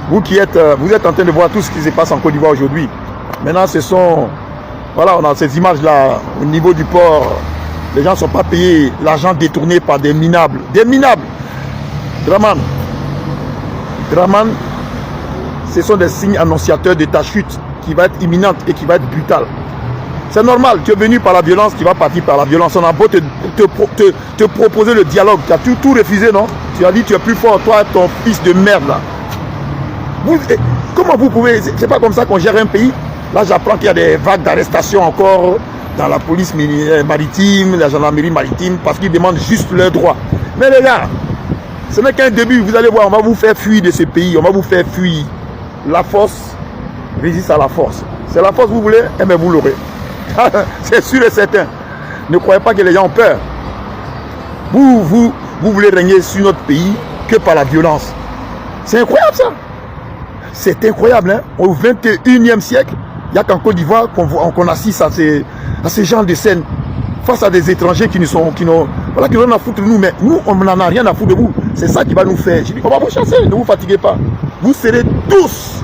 vous êtes en train de voir tout ce qui se passe en Côte d'Ivoire aujourd'hui. Maintenant, voilà, on a ces images-là au niveau du port. Les gens ne sont pas payés, l'argent détourné par des minables. Des minables. Draman, ce sont des signes annonciateurs de ta chute qui va être imminente et qui va être brutale. C'est normal, tu es venu par la violence, tu vas partir par la violence. On a beau te proposer le dialogue, tu as tout refusé, non? Tu as dit tu es plus fort, toi, ton fils de merde là. Comment vous pouvez, c'est pas comme ça qu'on gère un pays? Là, j'apprends qu'il y a des vagues d'arrestation encore dans la police maritime, la gendarmerie maritime, parce qu'ils demandent juste leurs droits. Mais les gars, ce n'est qu'un début, vous allez voir, on va vous faire fuir de ce pays, on va vous faire fuir. La force résiste à la force. C'est la force que vous voulez, eh bien vous l'aurez. C'est sûr et certain. Ne croyez pas que les gens ont peur. Vous voulez régner sur notre pays que par la violence. C'est incroyable ça. C'est incroyable. Hein? Au 21e siècle, il n'y a qu'en Côte d'Ivoire qu'on assiste à ces genres de scènes face à des étrangers qui n'ont rien à foutre de nous. Mais nous, on n'en a rien à foutre de vous. C'est ça qui va nous faire. Je dis, on va vous chasser, ne vous fatiguez pas. Vous serez tous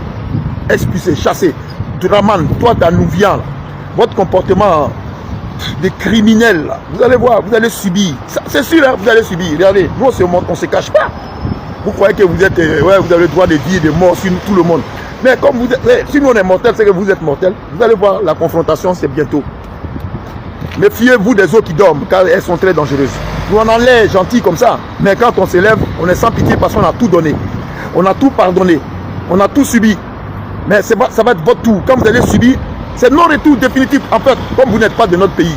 expulsés, chassés. Draman, toi, Danouvian, votre comportement de criminel, là, vous allez voir, vous allez subir. C'est sûr, hein, vous allez subir. Regardez, nous, on ne se cache pas. Vous croyez que vous êtes, vous avez le droit de vie et de mort sur tout le monde. Mais comme vous êtes, si nous on est mortel, c'est que vous êtes mortel. Vous allez voir, la confrontation, c'est bientôt. Méfiez-vous des eaux qui dorment, car elles sont très dangereuses. Nous, on en est gentils comme ça. Mais quand on s'élève, on est sans pitié parce qu'on a tout donné. On a tout pardonné. On a tout subi. Mais ça va être votre tour. Quand vous allez subir, c'est non retour définitif. En fait, comme vous n'êtes pas de notre pays.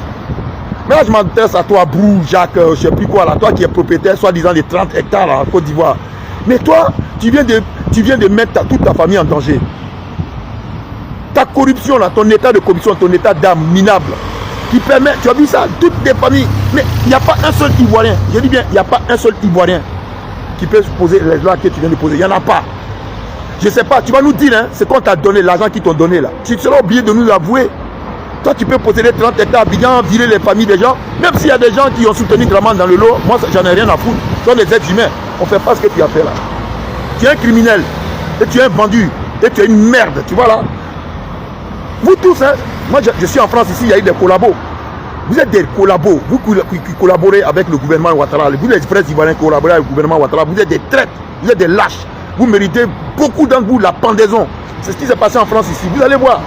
Mais là, je m'intéresse à toi, Brou, Jacques, je ne sais plus quoi, là, toi qui es propriétaire, soi-disant, des 30 hectares là, en Côte d'Ivoire. Mais toi, tu viens de mettre toute ta famille en danger. Ta corruption, là, ton état de corruption, ton état d'âme minable, qui permet, tu as vu ça, toutes les familles. Mais il n'y a pas un seul Ivoirien, je dis bien, il n'y a pas un seul Ivoirien qui peut se poser les lois que tu viens de poser. Il n'y en a pas. Je ne sais pas, tu vas nous dire, hein, c'est qu'on t'a donné, l'argent qu'ils t'ont donné là. Tu seras obligé de nous l'avouer. Toi, tu peux poser les 30 hectares, bien virer les familles des gens. Même s'il y a des gens qui ont soutenu Draman dans le lot, moi, j'en ai rien à foutre. Ce sont des êtres humains. On ne fait pas ce que tu as fait là. Tu es un criminel. Et tu es un vendu. Et tu es une merde. Tu vois là. Vous tous, hein. Moi, je suis en France ici, il y a eu des collabos. Vous êtes des collabos. Vous qui collaborez avec le gouvernement Ouattara. Vous, les vrais Ivoiriens qui collaborez avec le gouvernement Ouattara, vous êtes des traîtres. Vous êtes des lâches. Vous méritez beaucoup d'entre vous la pendaison. C'est ce qui s'est passé en France ici. Vous allez voir.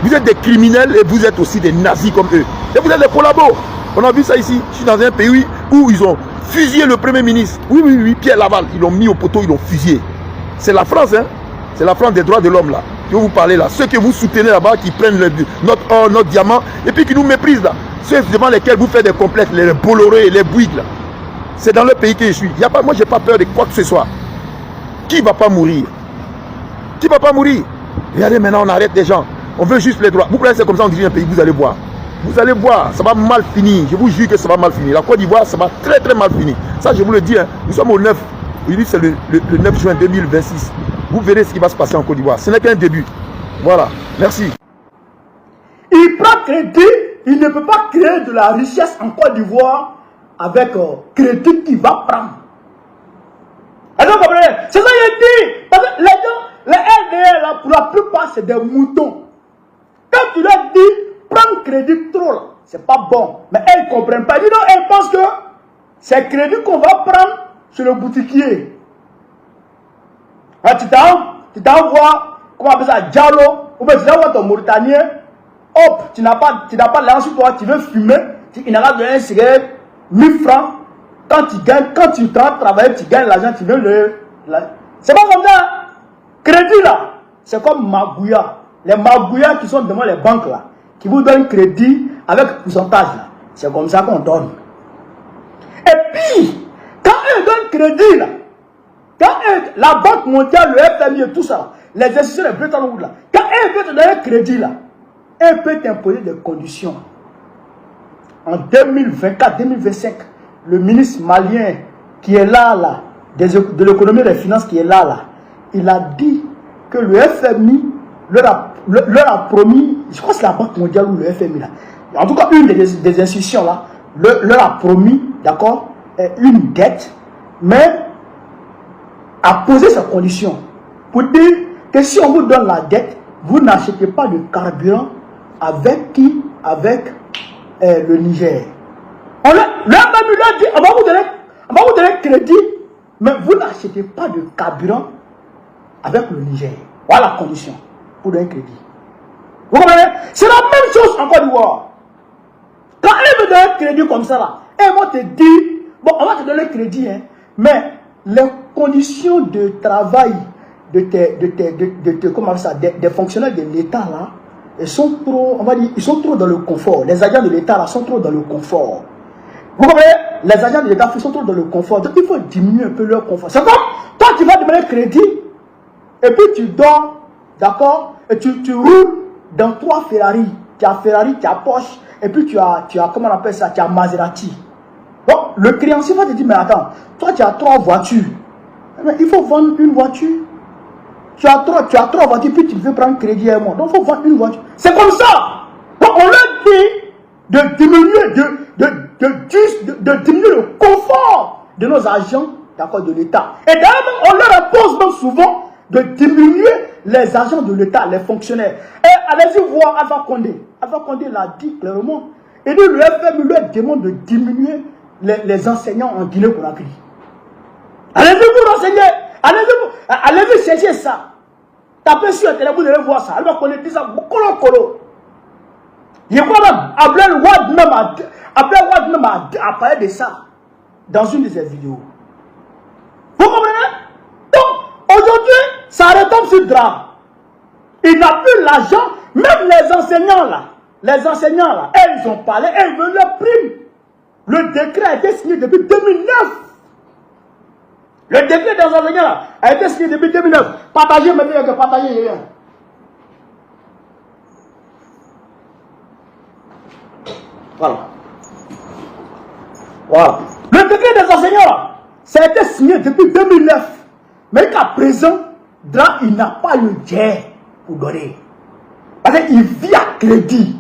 Vous êtes des criminels et vous êtes aussi des nazis comme eux. Et vous êtes des collabos. On a vu ça ici. Je suis dans un pays où ils ont fusillé le Premier ministre. Oui, Pierre Laval. Ils l'ont mis au poteau, ils l'ont fusillé. C'est la France, hein. C'est la France des droits de l'homme, là. Je vais vous parler, là. Ceux que vous soutenez là-bas, qui prennent notre or, notre diamant, et puis qui nous méprisent, là. Ceux devant lesquels vous faites des complètes, les Bolloré, les Bouygues, là. C'est dans le pays que je suis. Y a pas, moi, je n'ai pas peur de quoi que ce soit. Qui ne va pas mourir? Qui ne va pas mourir? Regardez, maintenant, on arrête les gens. On veut juste les droits. Vous croyez que c'est comme ça on dirige un pays? Vous allez voir. Vous allez voir. Ça va mal finir. Je vous jure que ça va mal finir. La Côte d'Ivoire, ça va très très mal finir. Ça, je vous le dis. Hein. Nous sommes au 9. Aujourd'hui, c'est le 9 juin 2026. Vous verrez ce qui va se passer en Côte d'Ivoire. Ce n'est qu'un début. Voilà. Merci. Il prend crédit. Il ne peut pas créer de la richesse en Côte d'Ivoire avec crédit qu'il va prendre. Alors, comprenez? C'est ça qu'il dit. Parce que les gens, les LDR, là, pour la plupart, c'est des moutons. Quand tu leur dis, prends crédit trop, là, c'est pas bon. Mais elles ne comprennent pas. Dis donc, elles pensent que c'est crédit qu'on va prendre sur le boutiquier. Alors, tu t'envoies, comment on appelle ça, Diallo, ou bien tu t'envoies ton Mauritanien, hop, tu n'as pas l'argent sur toi, tu veux fumer, il n'a pas donné un cigarette, 1000 francs. Quand tu gagnes, quand tu travailles, tu gagnes l'argent, tu veux le. C'est pas comme ça. Crédit là, c'est comme Magouya. Les Magouya qui sont devant les banques là, qui vous donnent crédit avec pourcentage là. C'est comme ça qu'on donne. Et puis, quand eux donnent crédit là, quand eux, la Banque mondiale, le FMI et tout ça, les institutions de Bretton Woods là, quand eux veulent te donner un crédit là, eux peuvent t'imposer des conditions. En 2024-2025, le ministre malien qui est là, de l'économie et des finances qui est là, il a dit que le FMI leur a promis, je crois que c'est la Banque mondiale ou le FMI là, en tout cas une des institutions là, leur a promis, d'accord, une dette, mais a posé sa condition. pour dire que si on vous donne la dette, vous n'achetez pas de carburant avec qui? Avec le Niger. On leur dit, on va vous donner crédit, mais vous n'achetez pas de carburant avec le Niger. Voilà la condition pour donner crédit. Vous comprenez? C'est la même chose en Côte d'Ivoire. Quand ils me donnent un crédit comme ça, là, ils vont te dire, bon, on va te donner le crédit, hein, mais les conditions de travail comment ça, des fonctionnaires de l'État, là, ils sont trop, on va dire, ils sont trop dans le confort. Les agents de l'État, là, sont trop dans le confort. Vous comprenez? Les agents de l'État sont trop dans le confort. Donc, il faut diminuer un peu leur confort. C'est comme, toi, tu vas demander crédit, et puis tu dors, d'accord? Et tu roules dans 3 Ferrari. Tu as Ferrari, tu as Porsche, et puis tu as, comment on appelle ça? Tu as Maserati. Donc, le créancier va te dire, mais attends, toi, tu as 3 voitures. Mais il faut vendre une voiture. Tu as 3 voitures, puis tu veux prendre crédit à un mois. Donc, il faut vendre une voiture. C'est comme ça. Donc, on leur dit de diminuer, de diminuer le confort de nos agents, d'accord, de l'État. Et d'ailleurs, on leur impose même souvent de diminuer les agents de l'État, les fonctionnaires. Et allez-y voir Alpha Condé. Alpha Condé l'a dit clairement. Et dit, le FMI leur demande de diminuer les enseignants en Guinée-Conakry. Allez-y vous renseigner. Allez-y chercher ça. Tapez sur Internet, vous allez voir ça. Alpha Condé dit ça, colo. Je crois même, Abdel Wad même a parlé de ça dans une de ses vidéos. Vous comprenez? Donc, aujourd'hui, ça retombe sur le drap. Il n'a plus l'argent, même les enseignants là, ils ont parlé, ils veulent leur prime. Le décret a été signé depuis 2009. Le décret des enseignants là, a été signé depuis 2009. Partagez maintenant que partagez rien. Voilà. Le décret des enseignants là, ça a été signé depuis 2009. Mais qu'à présent, Dra, il n'a pas eu d'idée pour donner. Parce qu'il vit à crédit.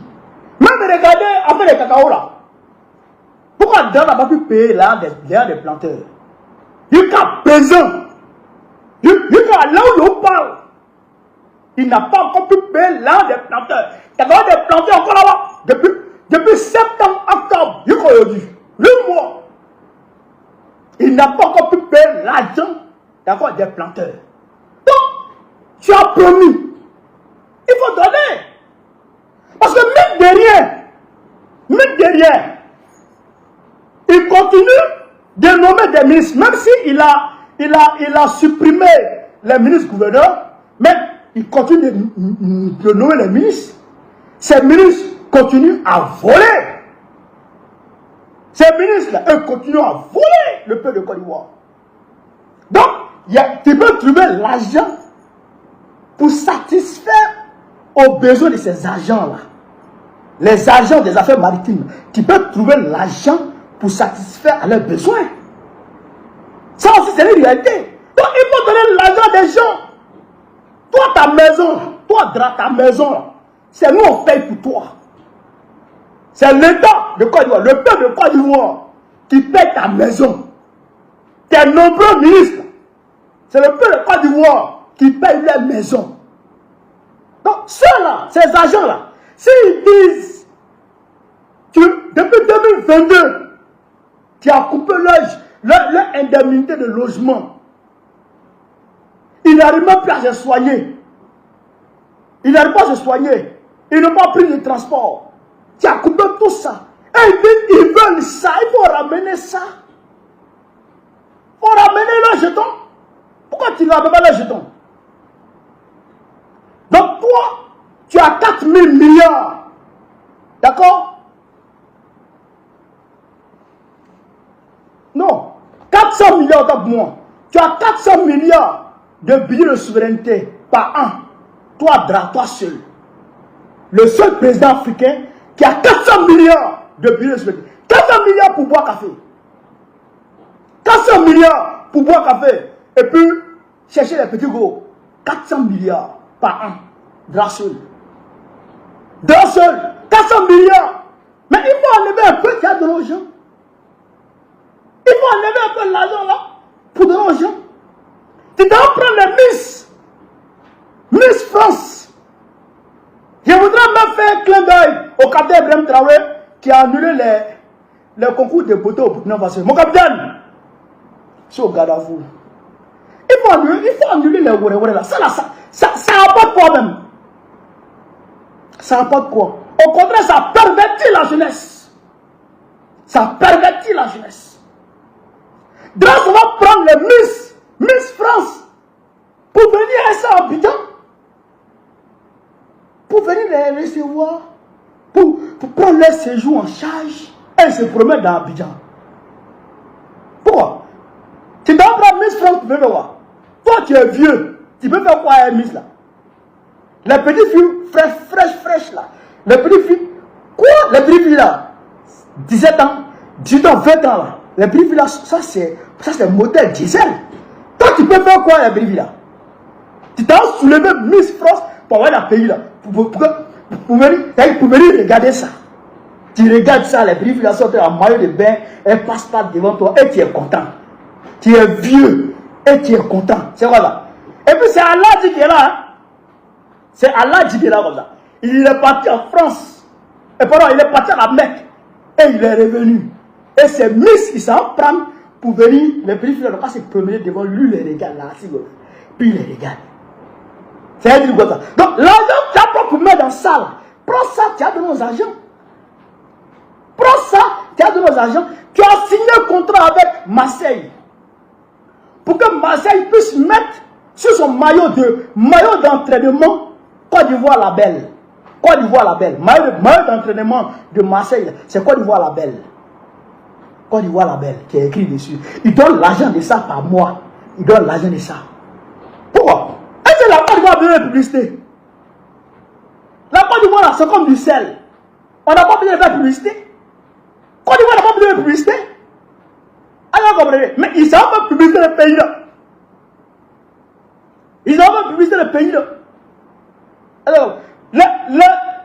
Même regardez, après les cacao là. Pourquoi Dra n'a pas pu payer l'air des planteurs? Jusqu'à présent, jusqu'à là où on parle, il n'a pas encore pu payer l'air des planteurs. Il y a des planteurs encore là-bas. Depuis septembre, octobre, jusqu'à aujourd'hui. 8 mois. Il n'a pas encore pu payer l'argent, d'accord, des planteurs. Donc, tu as promis. Il faut donner. Parce que même derrière, il continue de nommer des ministres, même s'il a supprimé les ministres gouverneurs, mais il continue de nommer les ministres. Ces ministres continuent à voler. Ces ministres-là, eux, continuent à voler le peuple de Côte d'Ivoire. Donc, tu peux trouver l'argent pour satisfaire aux besoins de ces agents-là. Les agents des affaires maritimes, tu peux trouver l'argent pour satisfaire à leurs besoins. Ça aussi, c'est une réalité. Donc, il faut donner l'argent des gens. Toi, ta maison, c'est nous, on paye pour toi. C'est l'État de Côte d'Ivoire, le peuple de Côte d'Ivoire qui paye ta maison. Tes nombreux ministres, c'est le peuple de Côte d'Ivoire qui paye leur maison. Donc, ceux-là, ces agents-là, s'ils disent, depuis 2022, tu as coupé leur indemnité de logement, ils n'arrivent même plus à se soigner. Ils n'arrivent pas à se soigner. Ils n'ont pas pris de transport. Tu as coupé tout ça. Et ils veulent ça. Il faut ramener ça. Il faut ramener leurs jetons. Pourquoi tu ne ramènes pas leurs jetons? Donc toi, tu as 4 000 milliards. D'accord? Non. 400 milliards pour moi. Tu as 400 milliards de billets de souveraineté par an. Toi, Dra, toi seul. Le seul président africain qui a 400 milliards de billets de souveraineté. 400 milliards pour boire café. 400 milliards pour boire café. Et puis, chercher les petits gros. 400 milliards par an. Dra seul. Dra seul. 400 milliards. Mais il faut enlever un peu qu'il y a de l'argent. Il faut enlever un peu l'argent là pour de l'argent. Tu dois prendre les miss Ibrahim Traoré qui a annulé les concours de beauté au Burkina Faso. Mon capitaine, c'est au garde à vous. Il faut annuler les Wéré là. Ça apporte quoi même? Ça apporte quoi? Au contraire, ça pervertit la jeunesse. Ça pervertit la jeunesse. Grâce, on va prendre les Miss France pour venir à ça à Abidjan. Pour venir les recevoir, pour prendre leur séjour en charge et se promettre dans Abidjan. Pourquoi? Tu dois prendre Miss France pour venir voir. Toi, tu es vieux. Tu peux faire quoi à Miss là? Les petites filles fraîches là. Les petites filles. Quoi? Les petites filles là? 17 ans, 18 ans, 20 ans là. Les petites filles là, ça c'est modèle diesel. Toi, tu peux faire quoi les petites filles là? Tu t'as soulevé Miss France pour avoir le pays là. Pour venir regarder ça. Tu regardes ça, les petites filles là sortent en maillot de bain, elles passent pas devant toi et tu es content. Tu es vieux et tu es content. C'est quoi ça? Et puis c'est Allah qui est là. Hein? C'est Allah qui est là comme ça. Il est parti en France. Et pardon, il est parti à la Mecque. Et il est revenu. Et c'est Miss qui s'en prend pour venir. Les petites filles ne vont pas se promener devant lui, les regarde là. Puis il les regarde. C'est un truc comme ça. Donc l'argent, tu as pas pour mettre dans ça là. Prends ça, tu as donné aux agents. Prends ça, tu as donné aux agents. Tu as signé un contrat avec Marseille. Pour que Marseille puisse mettre sur son maillot d'entraînement Côte d'Ivoire la belle. Côte d'Ivoire la belle. Maillot d'entraînement de Marseille, c'est Côte d'Ivoire la belle. Côte d'Ivoire la belle qui est écrit dessus. Il donne l'argent de ça par mois. Il donne l'argent de ça. Pourquoi? Est-ce que la Côte d'Ivoire a besoin de publicité? La Côte d'Ivoire là, c'est comme du sel. On n'a pas besoin de faire publicité. Côte d'Ivoire n'a pas besoin de publicité. Alors comprenez, mais ils savent pas publiciter le pays là. Ils savent pas publiciter le pays là. Alors, le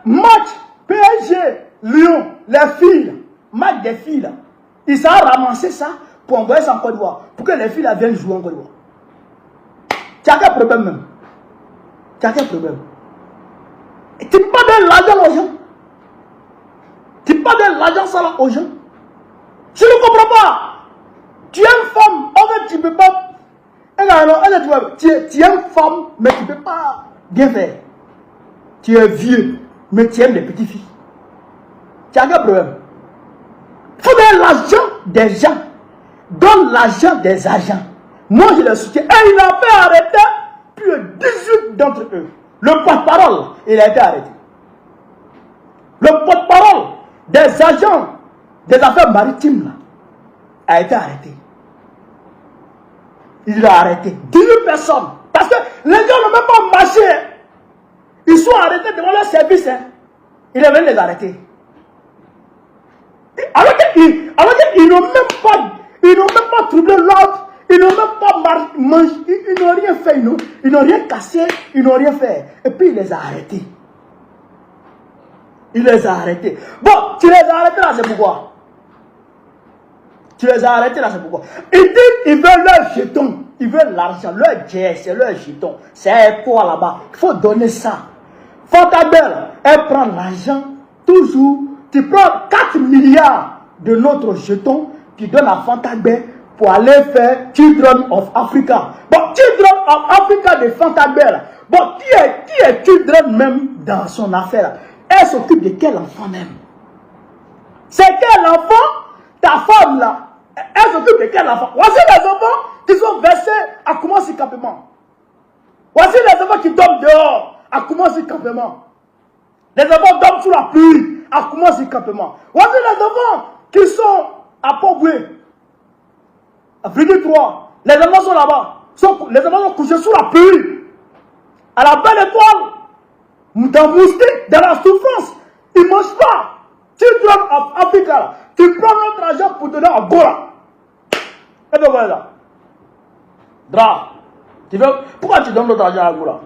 match PSG, Lyon, les filles, match des filles là, ils savent ramasser ça pour envoyer ça en Côte d'Ivoire, pour que les filles là viennent jouer en Côte d'Ivoire. Tu as quel problème même? Tu as quel problème? Et tu ne pas donner l'argent aux gens. Tu ne pas donner l'argent ça là aux gens. Je ne comprends pas. Tu es une femme, en fait tu ne peux pas. Tu es une femme, mais tu ne peux pas bien faire. Tu es vieux, mais tu aimes les petites filles. Tu as quel problème? Il faut donner l'argent des gens. Donne l'argent des agents. Moi je les soutiens. Et il a fait arrêter plus de 18 d'entre eux. Le porte-parole, il a été arrêté. Le porte-parole des agents des affaires maritimes là, a été arrêté. Il a arrêté 18 personnes. Parce que les gens n'ont même pas marché. Ils sont arrêtés devant leur service. Hein. Il est venu les arrêter. Alors qu'ils n'ont même pas troublé l'ordre. Ils n'ont même pas mangé. Ils n'ont rien fait. Ils n'ont rien cassé. Ils n'ont rien fait. Et puis il les a arrêtés. Il les a arrêtés. Bon, tu les as arrêtés là, c'est pourquoi? Tu les as arrêtés là, c'est pourquoi? Ils disent qu'ils veulent leur jeton. Ils veulent l'argent. Leur jet, c'est leur jeton. C'est quoi là-bas? Il faut donner ça. Fantabelle, elle prend l'argent. Toujours. Tu prends 4 milliards de notre jeton. Tu donnes à Fantabelle pour aller faire Children of Africa. Bon, Children of Africa de Fantabelle. Bon, qui est Children même dans son affaire? Elle s'occupe de quel enfant même? C'est quel enfant? Ta femme là, elle s'occupe de quel enfant? Voici les enfants qui sont versés à commencer campement. Voici les enfants qui dorment dehors à commencer campement. Les enfants dorment sous la pluie à commencer campement. Voici les enfants qui sont à Port-Boué, à Brigade 3. Les enfants sont là-bas. Les enfants sont couchés sous la pluie. À la belle étoile. Dans moustique, dans la souffrance. Ils ne mangent pas. Tu donnes à Africa. Tu prends notre argent pour donner à Gola. Et bien voilà. Dra. Pourquoi tu donnes notre argent à Gola?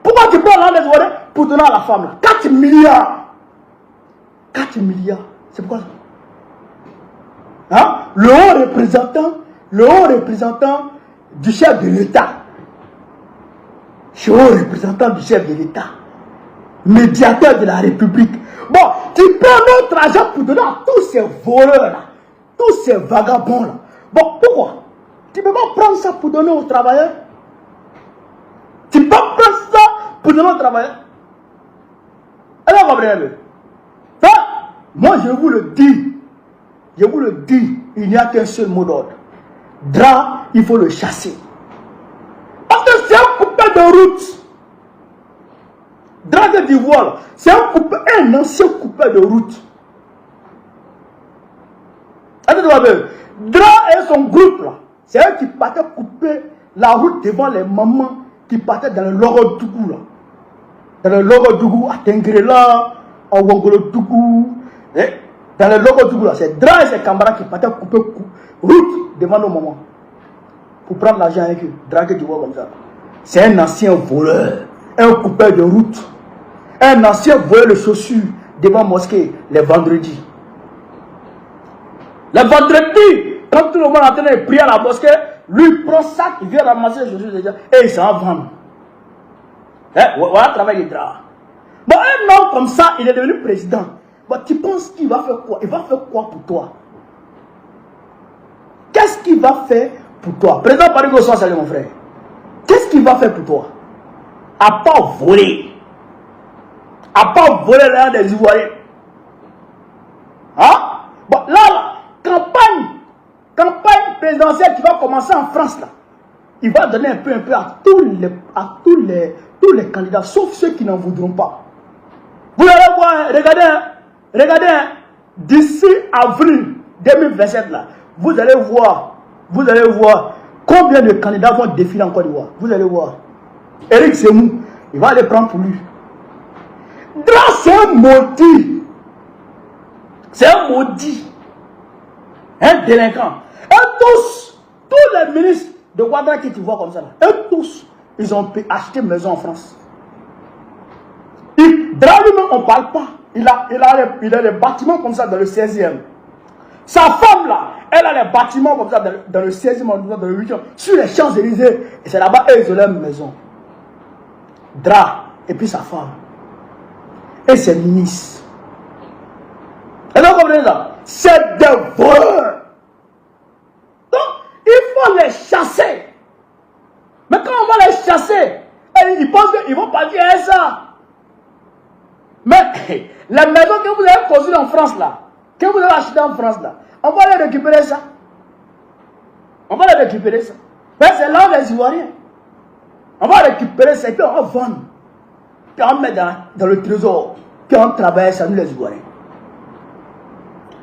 Pourquoi tu prends l'argent des pour donner à la femme là? 4 milliards. 4 milliards. C'est pourquoi ça? Hein? Le haut représentant du chef de l'État. Le haut représentant du chef de l'État. médiateur de la République. Bon, tu prends notre argent pour donner à tous ces voleurs-là, tous ces vagabonds-là. Bon, pourquoi? Tu ne peux pas prendre ça pour donner aux travailleurs? Tu ne peux pas prendre ça pour donner aux travailleurs? Alors, comprenez-le. Moi, je vous le dis. Je vous le dis, il n'y a qu'un seul mot d'ordre. Dra, il faut le chasser. Parce que c'est un coupé de route. Dra de d'Ivoire, c'est un ancien coupé de route. Dra et son groupe là, c'est eux qui partaient couper la route devant les mamans qui partaient dans le Lorodougou là. Dans le Lorodougou, à Tengrela, à Wongolodougou. Dans le Lorodougou là, c'est Dra et ses camarades qui partaient couper route devant nos mamans. Pour prendre l'argent avec eux. Dra de d'Ivoire comme ça. C'est un ancien voleur, un coupeur de route, un ancien voleur de chaussures devant la mosquée les vendredis. Les vendredis, quand tout le monde est en train de prier à la mosquée, lui prend sac, il vient ramasser les chaussures déjà et il s'en va vendre. Voilà le travail des draps. Bon, un homme comme ça, il est devenu président. Bon, tu penses qu'il va faire quoi? Il va faire quoi pour toi? Qu'est-ce qu'il va faire pour toi? Président Paris Gossois, salut mon frère. Qu'est-ce qu'il va faire pour toi? À part voler. À part voler l'air des Ivoiriens. Hein? Bon, là, campagne présidentielle qui va commencer en France, là. Il va donner un peu à tous les candidats, sauf ceux qui n'en voudront pas. Vous allez voir, regardez, d'ici avril 2027, là, vous allez voir combien de candidats vont défiler en Côte d'Ivoire. Vous allez voir. Éric Zemmour, il va aller prendre pour lui. Dra, c'est un maudit. C'est un maudit. Un délinquant. Et tous les ministres de Ouattara qui tu vois comme ça, là, et tous, ils ont acheté une maison en France. Dra lui-même, on ne parle pas. Il a les bâtiments comme ça dans le 16e. Sa femme là, elle a les bâtiments comme ça dans le 16e, dans le 8e, sur les Champs-Élysées. Et c'est là-bas, ils ont leur maison. Dra, et puis sa femme. Et ses ministres. Et donc, comprenez ça? C'est des voleurs. Donc, il faut les chasser. Mais quand on va les chasser, ils pensent qu'ils vont partir à ça. Mais la maison que vous avez construite en France là, que vous avez acheté en France là, on va les récupérer ça. On va les récupérer ça. Mais c'est là les Ivoiriens. On va récupérer ça et puis on va vendre. Puis on met dans le trésor. Puis on travaille ça, nous les Ivoiriens.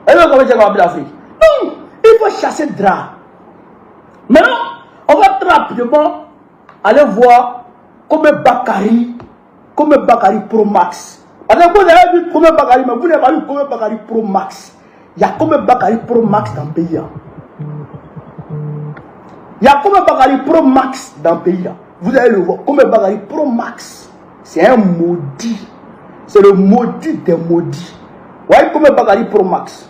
Et donc, comment c'est qu'on va l'Afrique? Non, il faut chasser Dra. Maintenant, on va très rapidement aller voir comme Bakary Pro Max. Parce que vous avez vu comme Bakary, mais vous n'avez pas vu comme Bakary Pro Max. Il y a comme Bakary Pro Max dans le pays. Il y a comme Bakary Pro Max dans le pays. Vous allez le voir. Comme Bakary Pro Max, c'est un maudit. C'est le maudit des maudits. Vous voyez comme Bakary Pro Max.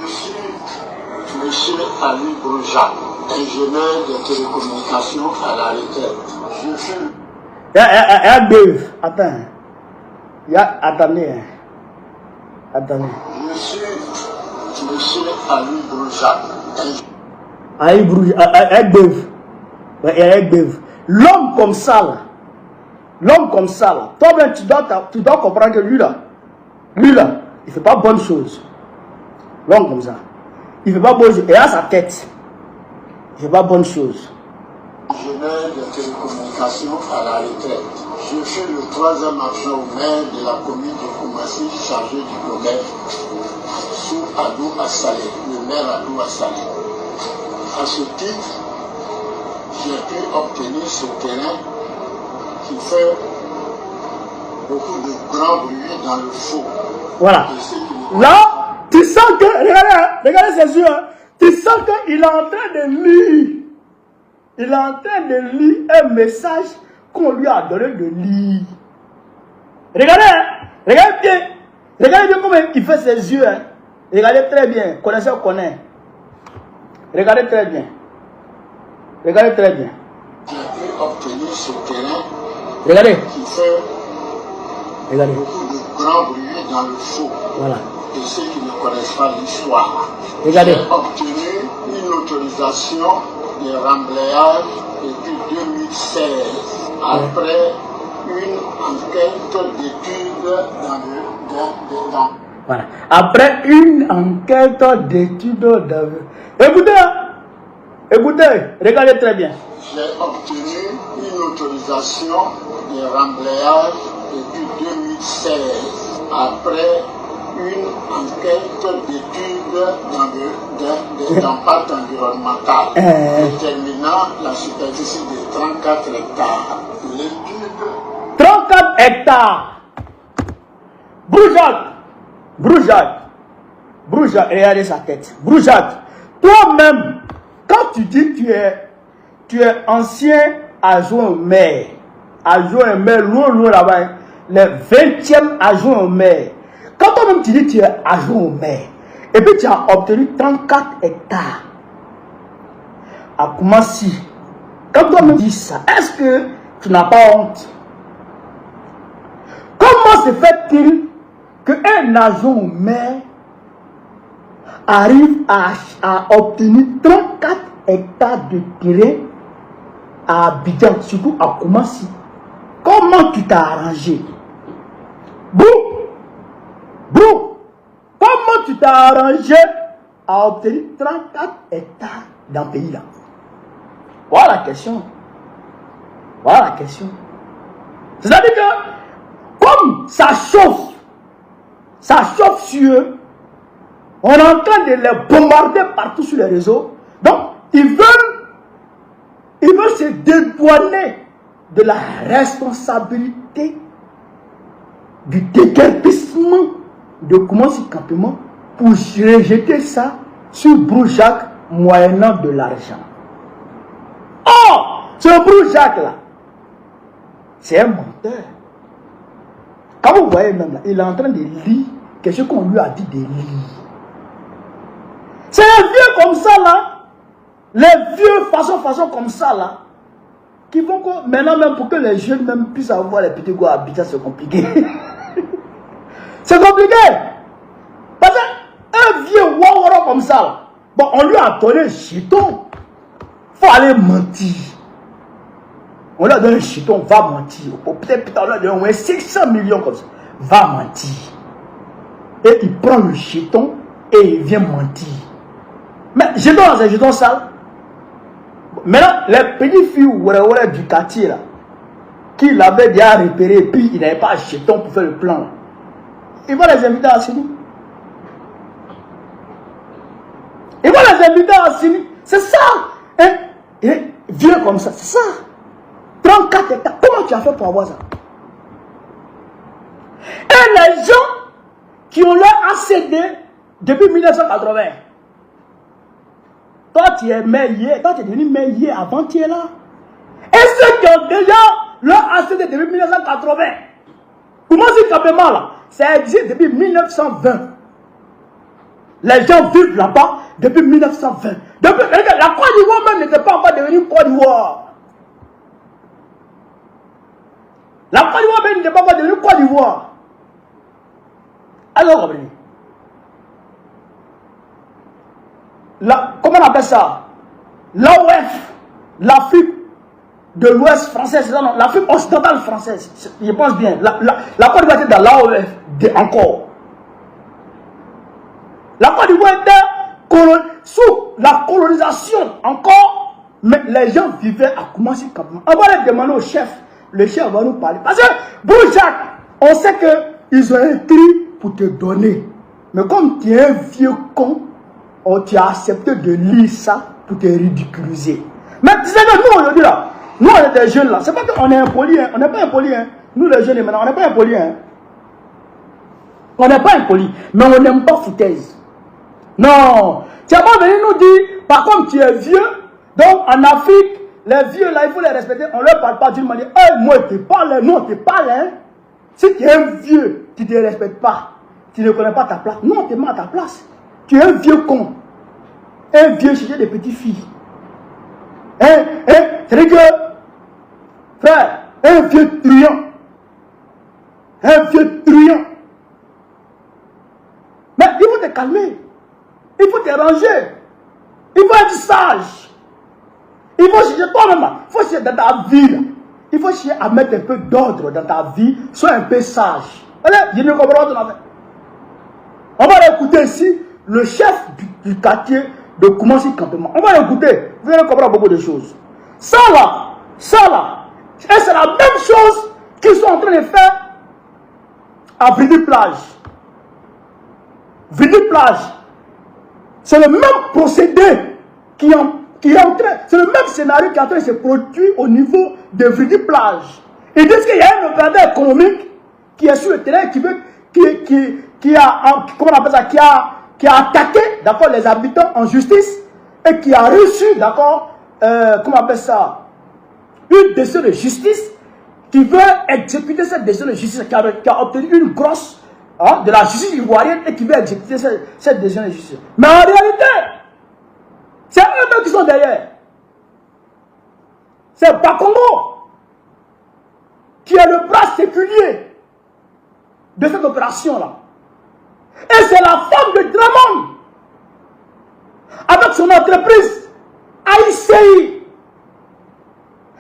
Je suis M. Ali Broja, ingénieur de télécommunications à la retraite. Je suis... Attends. Attendez. Je suis M. Ali Broja. L'homme comme ça là, toi-même tu dois comprendre que lui là, il ne fait pas bonne chose. L'homme comme ça, il ne fait pas bonne chose. Et à sa tête, il ne fait pas bonne chose. Ingénieur de télécommunications à la retraite. Je suis le 3e adjoint au maire de la commune de Koumassi, chargé du commerce, sous Adou Assalé, le maire Adou Assalé. À ce titre, j'ai pu obtenir ce terrain qui fait beaucoup de grand bruit dans le faux. Voilà. Là, tu sens que, regardez ses yeux, tu sens qu'il est en train de lire. Il est en train de lire un message qu'on lui a donné de lire. Regardez bien comment il fait ses yeux. Hein. Regardez très bien, connaisseur connaît. Regardez très bien. J'ai pu obtenir ce terrain regardez. qui fait Regardez. Beaucoup de grands brûlés dans le faux. Voilà. Et ceux qui ne connaissent pas l'histoire. Regardez. J'ai obtenu une autorisation de remblayage depuis 2016, après une enquête d'études dans Voilà. Après une enquête d'études Écoutez, écoutez, regardez très bien. J'ai obtenu une autorisation de remblayage depuis 2016, après une enquête d'études dans l'impact environnemental, déterminant la superficie de 34 hectares. L'étude 34 hectares. Broujac, regardez sa tête. Broujac, toi-même, quand tu dis que tu es ancien adjoint au maire, loin là-bas, le 20e adjoint au maire. Quand toi-même tu dis que tu es adjoint au maire, et puis tu as obtenu 34 hectares, à Koumassi, quand toi-même dis ça, est-ce que tu n'as pas honte? Comment se fait-il qu'un adjoint au maire arrive à obtenir 34 hectares de terrain à Abidjan, surtout à Koumassi? Comment tu t'as arrangé? Comment tu t'as arrangé à obtenir 34 hectares dans le pays là? Voilà la question. C'est-à-dire que, comme ça chauffe sur eux, on est en train de les bombarder partout sur les réseaux. Donc, ils veulent se dédouaner de la responsabilité du déguerpissement de Koumassi Campement pour rejeter ça sur Broujac moyennant de l'argent. Or, ce Broujac là, c'est un menteur. Quand vous voyez même là, il est en train de lire quelque chose qu'on lui a dit de lire. C'est les vieux comme ça là, les vieux façon comme ça là, qui vont maintenant même pour que les jeunes même puissent avoir les petits gars habitants, c'est compliqué. C'est compliqué. Parce qu'un vieux wawara comme ça là, bon, on lui a donné un jeton. Faut aller mentir. On lui a donné un jeton, va mentir. Peut-être on lui a donné au moins 600 millions comme ça. Va mentir. Et il prend le jeton et il vient mentir. Mais jeton, c'est un jeton sale. Maintenant, les petites filles du quartier là, qui l'avaient déjà repéré et puis il n'avait pas un jeton pour faire le plan là, ils vont les inviter à Sini. C'est ça. Viens comme ça, c'est ça. 34 hectares. Comment tu as fait pour avoir ça? Et les gens qui ont leur accédé depuis 1980. Toi, tu es maire hier. Toi, tu es devenu maire hier avant tu es là. Et ceux qui ont déjà leur accédé depuis 1980. Koumassi Campement là, ça existe depuis 1920. Les gens vivent là-bas depuis 1920. La Côte d'Ivoire même n'était pas encore devenue Côte d'Ivoire. La Côte d'Ivoire même n'était pas encore devenue Côte d'Ivoire. Alors, comprenez. Comment on appelle ça? L'OF, l'Afrique de l'Ouest française, non, l'Afrique occidentale française, je pense bien. La Côte d'Ivoire était dans l'AOF encore. La Côte d'Ivoire était sous la colonisation encore, mais les gens vivaient à Koumassi Campement. On va aller demander au chef, le chef va nous parler. Parce que, Broujac, on sait qu'ils ont écrit pour te donner. Mais comme tu es un vieux con, tu as accepté de lire ça pour te ridiculiser. Mais tu sais que nous aujourd'hui là, nous on est des jeunes là, c'est pas qu'on est impolis, hein. On n'est pas impolis. Hein. Nous les jeunes maintenant, on n'est pas impolis. Hein. On n'est pas impolis, mais on n'aime pas foutaise. Non, tu n'as pas venu nous dire, par contre tu es vieux, donc en Afrique, les vieux là, il faut les respecter, on ne leur parle pas d'une manière, hey, moi je te parle, non, je te parle, hein. Si tu es un vieux, tu ne te respectes pas, tu ne connais pas ta place, non, tu te mets à ta place. Tu es un vieux con, un vieux chercher des petites filles. C'est-à-dire que, frère, un vieux truand, Un vieux truand. Mais il faut te calmer. Il faut te ranger. Il faut être sage. Il faut chercher toi-même. Il faut chercher dans ta vie. Il faut chercher à mettre un peu d'ordre dans ta vie. Sois un peu sage. Allez, je ne comprends pas. On va écouter ici le chef du quartier de Koumassi Campement. On va l'écouter. Vous allez comprendre beaucoup de choses. Ça là. Et c'est la même chose qu'ils sont en train de faire à Vidi Plage. Vidi Plage. C'est le même procédé qui est en train, c'est le même scénario qui est en train de se produire au niveau de Vidi Plage. Ils disent qu'il y a un opérateur économique qui est sur le terrain, qui a attaqué, d'accord, les habitants en justice et qui a reçu, d'accord, comment on appelle ça, une décision de justice qui veut exécuter cette décision de justice, qui a obtenu une grosse de la justice ivoirienne et qui veut exécuter cette décision de justice. Mais en réalité, c'est eux-mêmes qui sont derrière. C'est Bakongo qui est le bras séculier de cette opération-là. Et c'est la femme de Dramon avec son entreprise AICI.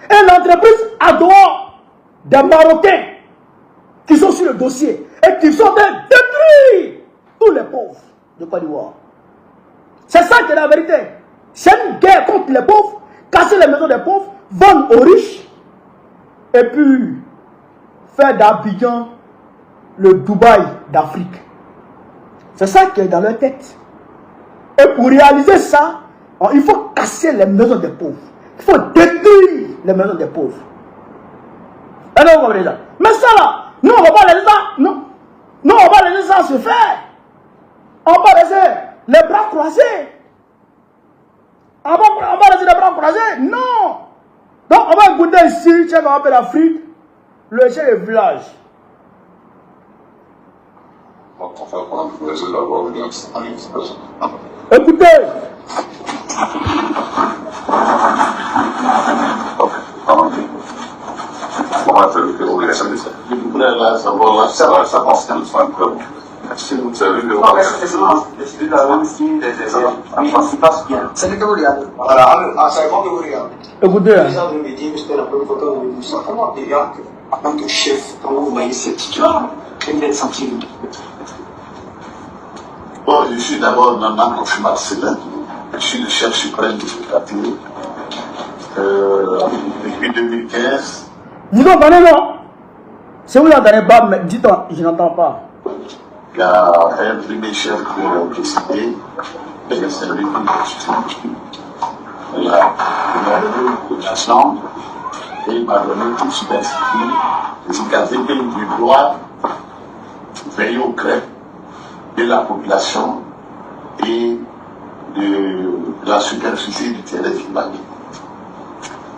Et l'entreprise a dehors des Marocains qui sont sur le dossier et qui sont en train de détruire tous les pauvres de Côte d'Ivoire. C'est ça qui est la vérité. C'est une guerre contre les pauvres, casser les maisons des pauvres, vendre aux riches et puis faire d'Abidjan le Dubaï d'Afrique. C'est ça qui est dans leur tête. Et pour réaliser ça, il faut casser les maisons des pauvres. Il faut détruire les maisons des pauvres. Mais ça là, nous on ne va pas laisser ça. Non, on ne va pas laisser ça se faire. On va laisser les bras croisés. On va laisser les bras croisés. Non. Donc on va écouter ici, chef de l'Afrique, le chef du village. Écoutez. Écoutez. En tant que chef, comment vous voyez cette situation? Quel est le sentiment? Bon, je suis d'abord Nana Kofi Marcelin. Je suis le chef suprême de ce quartier. Depuis 2015. Vous entendez, non? Si vous n'entendez pas, dites-moi, je n'entends pas. Il y a un premier chef qui est décidé, et c'est lui qui a décidé. Il a donné la chambre, et il m'a donné tout ce d'institut, c'est qu'à dire du droit, veiller au gré de la population et de la superficie du terrain climatique.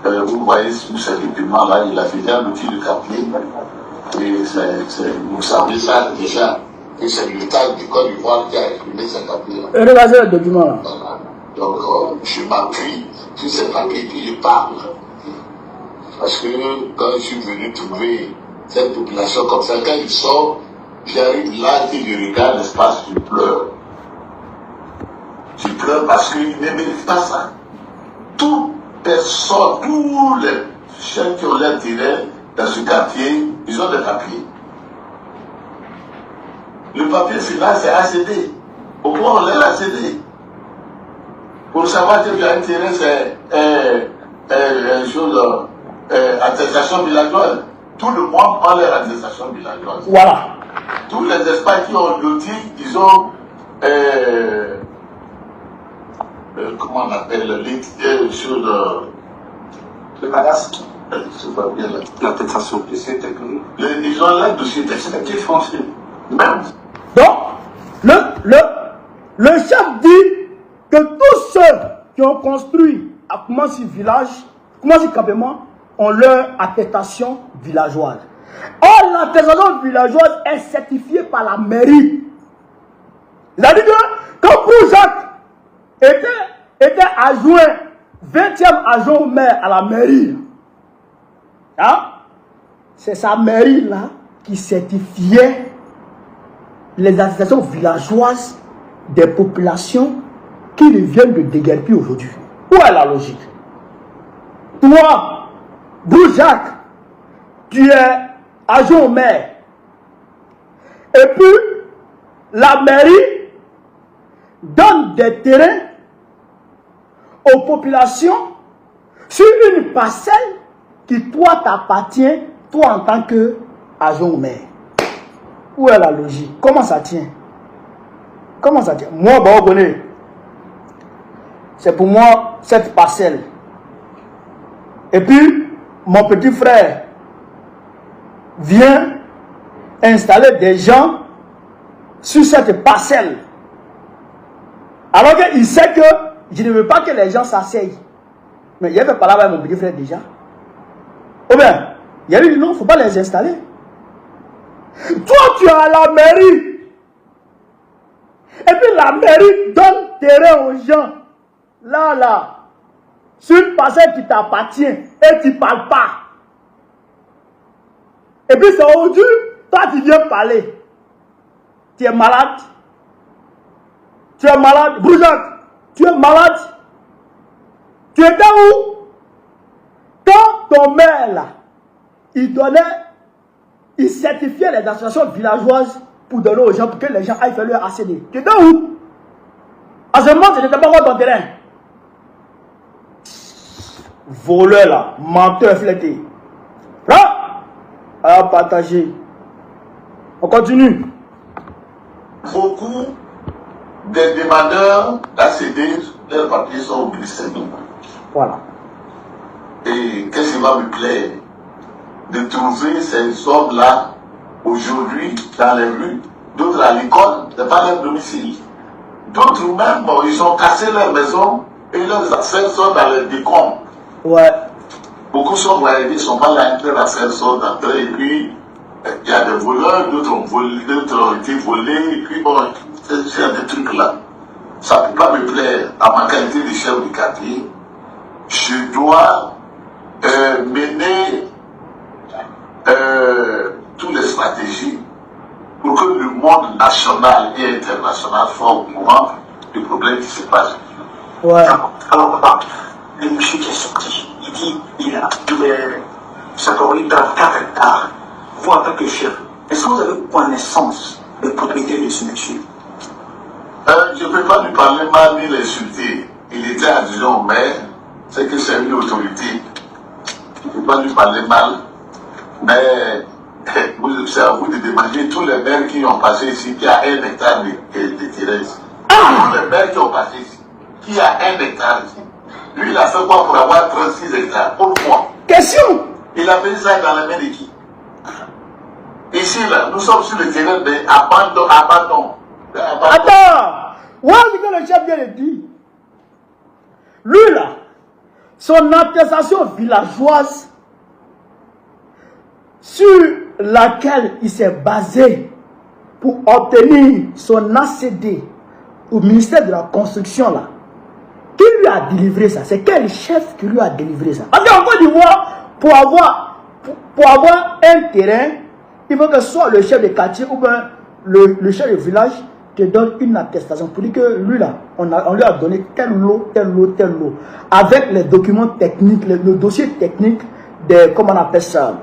Vous voyez sur ces documents-là, il a déjà l'outil de quartier. Et vous savez ça déjà, que c'est l'État du Côte d'Ivoire qui a exprimé ces papiers-là. Regardez le document-là. Voilà. Donc, je m'appuie sur ces papiers puis je parle. Parce que quand je suis venu trouver cette population comme ça, quand ils sortent, j'arrive là et je regarde l'espace, je pleure. Je pleure parce qu'ils ne méritent pas ça. Toute personne, tous les chefs qui ont l'intérêt dans ce quartier, ils ont des papiers. Le papier final, c'est ACD. Au moins, on l'a ACD. Pour savoir que l'intérêt, c'est attestation villageoise. Tout le monde a leur attestation villageoise. Voilà. Tous les espaces qui ont loti, ils ont comment on appelle les choses le cadastre. L'attestation de ces techniques. Ils ont l'aide de ces techniques fonciers. Même. Donc, le chef dit que tous ceux qui ont construit à Koumassi village, Koumassi Campement, ont leur attestation villageoise. Or, l'attestation villageoise est certifiée par la mairie. C'est-à-dire que quand Jacques était adjoint, 20e adjoint au maire à la mairie, hein? C'est sa mairie là qui certifiait les associations villageoises des populations qui viennent de déguerpir aujourd'hui. Où est la logique? Toi, Boujac, tu es agent au maire. Et puis, la mairie donne des terrains aux populations sur une parcelle qui, toi, t'appartient, toi, en tant qu'agent au maire. Où est la logique? Comment ça tient? Comment ça tient? Moi, c'est pour moi cette parcelle. Et puis, mon petit frère vient installer des gens sur cette parcelle. Alors qu'il sait que je ne veux pas que les gens s'asseyent. Mais il avait parlé avec mon petit frère déjà. Ou bien, il a dit non, il ne faut pas les installer. Toi, tu es à la mairie. Et puis la mairie donne terrain aux gens. Là. Sur une parcelle qui t'appartient. Et tu ne parles pas. Et puis c'est aujourd'hui, toi tu viens parler. Tu es malade. Tu es malade. Boujac, tu es malade. Tu étais où? Quand ton maire là, il certifiait les associations villageoises pour donner aux gens, pour que les gens aillent faire leur ACD. Tu étais où? À ce moment, tu n'étais pas encore dans ton terrain. Voleur là, menteur flété. Là, à partager. On continue. Beaucoup des demandeurs d'ACD, leurs papiers sont au ministère. Voilà. Et qu'est-ce qui va me plaire? De trouver ces hommes-là aujourd'hui dans les rues, d'autres à l'école, ce n'est pas leur domicile. D'autres même, bon, ils ont cassé leur maison et leurs affaires sont dans les décombres. Ouais. Beaucoup sont voyagés, ne sont pas là, leurs affaires sont d'entrée, et puis il y a des voleurs, d'autres ont été volés, et puis bon, c'est des trucs là. Ça ne peut pas me plaire. À ma qualité de chef de quartier, je dois mener toutes les stratégies pour que le monde national et international soit au courant du problème qui se passe. Ouais. Alors, papa, le monsieur qui est sorti, il dit il a sa colonie dans 4 hectares. Vous, en tant que chef, est-ce que vous avez connaissance des propriétaires de ce monsieur? Je ne peux pas lui parler mal ni l'insulter. Il était adjoint au maire, c'est que c'est une autorité. Je ne peux pas lui parler mal, mais c'est à vous de demander tous les maires qui ont passé ici, qui a 1 hectare de terrain ici. Tous les maires qui ont passé ici, qui a 1 hectare ici. Lui, il a fait quoi pour avoir 36 hectares? Pourquoi? Question. Il a fait ça dans la main de qui? Ici, là, nous sommes sur le terrain d'abandon. Attends. Voilà ce que le chef vient de dire. Lui, là, son attestation villageoise sur laquelle il s'est basé pour obtenir son ACD au ministère de la Construction, là, qui lui a délivré ça? C'est quel chef qui lui a délivré ça? Parce qu'en Côte d'Ivoire, pour avoir un terrain, il faut que soit le chef de quartier ou bien le chef de village te donne une attestation pour dire que lui là, on lui a donné tel lot, avec les documents techniques, le dossier technique des, comment on appelle ça,